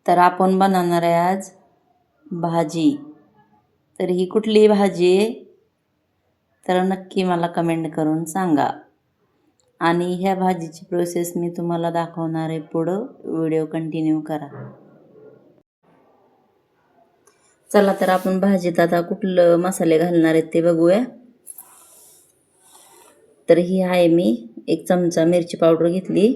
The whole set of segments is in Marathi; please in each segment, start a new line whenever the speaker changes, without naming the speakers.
तर आपण बनवणार आहे आज भाजी. तर ही कुठली भाजी आहे तर नक्की मला कमेंट करून सांगा. आणि ह्या भाजीची प्रोसेस मी तुम्हाला दाखवणार आहे पुढं. व्हिडिओ कंटिन्यू करा. चला तर आपण भाजीत आता कुठलं मसाले घालणार आहेत ते बघूया. तर ही आहे मी 1 चमचा मिरची पावडर घेतली,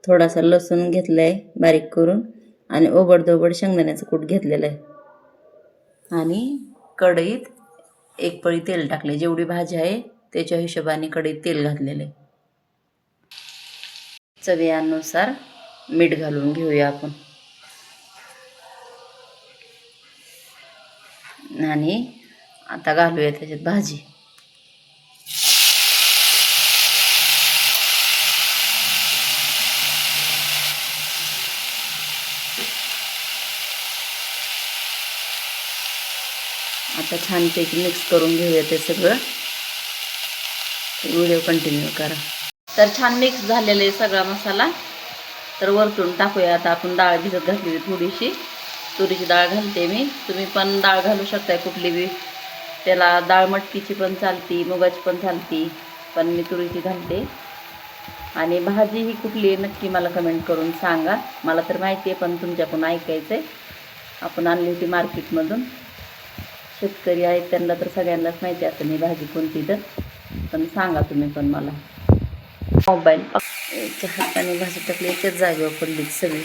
थोडासा लसूण घेतलाय बारीक करून आणि ओबडधोबड शेंगदाण्याचं कूट घेतलेलं आहे. आणि कढईत 1 पळी तेल टाकले. जेवढी भाजी आहे त्याच्या हिशोबाने कढईत तेल घातलेलं आहे. चवीनुसार मीठ घालून घेऊया आपण. आणि आता घालूया त्याच्यात भाजी. आता छानपैकी मिक्स करून घेऊया ते सगळं. व्हिडिओ कंटिन्यू करा. तर छान मिक्स झालेला आहे सगळा मसाला. तर वरतून टाकूया आता आपण डाळ भिजत घातलेली थोडीशी. तुरीची डाळ घालते मी. तुम्ही पण डाळ घालू शकताय कुठली बी. त्याला डाळ मटकीची पण चालती, मुगाची पण चालती, पण मी तुरीची घालते. आणि भाजी ही कुठली आहे नक्की मला कमेंट करून सांगा. मला तर माहिती आहे पण तुमच्याकडून ऐकायचं आहे. आपण आणली होती मार्केटमधून. शेतकरी आहेत त्यांना तर सगळ्यांनाच माहिती असेल ही भाजी कोणती. तर पण सांगा तुम्ही पण मला. मोबाईल हाताने भाजी टाकली त्याच जागेवर पडली सगळी.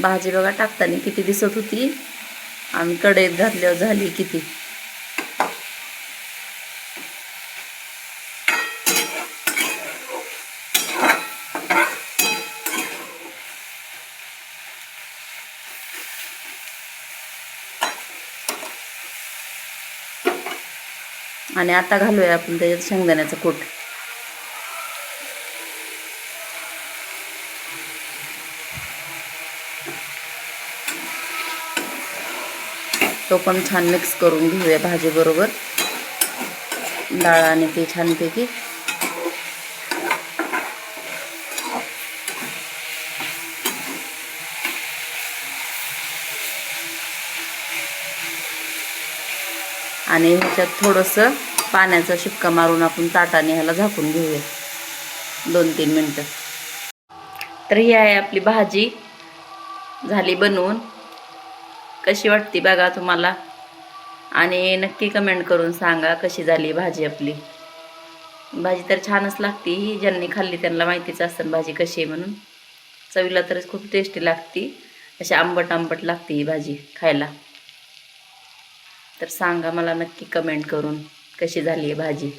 भाजी बघा टाकताना किती दिसत होती आणि कढईत घातल्यावर झाली किती. आणि आता घालूया आपण त्याच्यात शेंगदाण्याचं कूट. तो पण छान मिक्स करून घेऊया भाजी बरोबर. डाळ आणि ते छानपैकी. आणि ह्याच्यात थोडंसं पाण्याचा शिपका मारून आपण ताटाने ह्याला झाकून घेऊया 2-3 मिनटं. तर ही आहे आपली भाजी झाली बनवून. कशी वाटते बघा तुम्हाला. आणि नक्की कमेंट करून सांगा कशी झाली भाजी आपली. भाजी तर छानच लागते. ही ज्यांनी खाल्ली त्यांना माहितीच असेल भाजी कशी आहे म्हणून. चवीला तर खूप टेस्टी लागते. अशी आंबट आंबट लागते ही भाजी खायला. तर सांगा मला नक्की कमेंट करून कशी झाली आहे भाजी.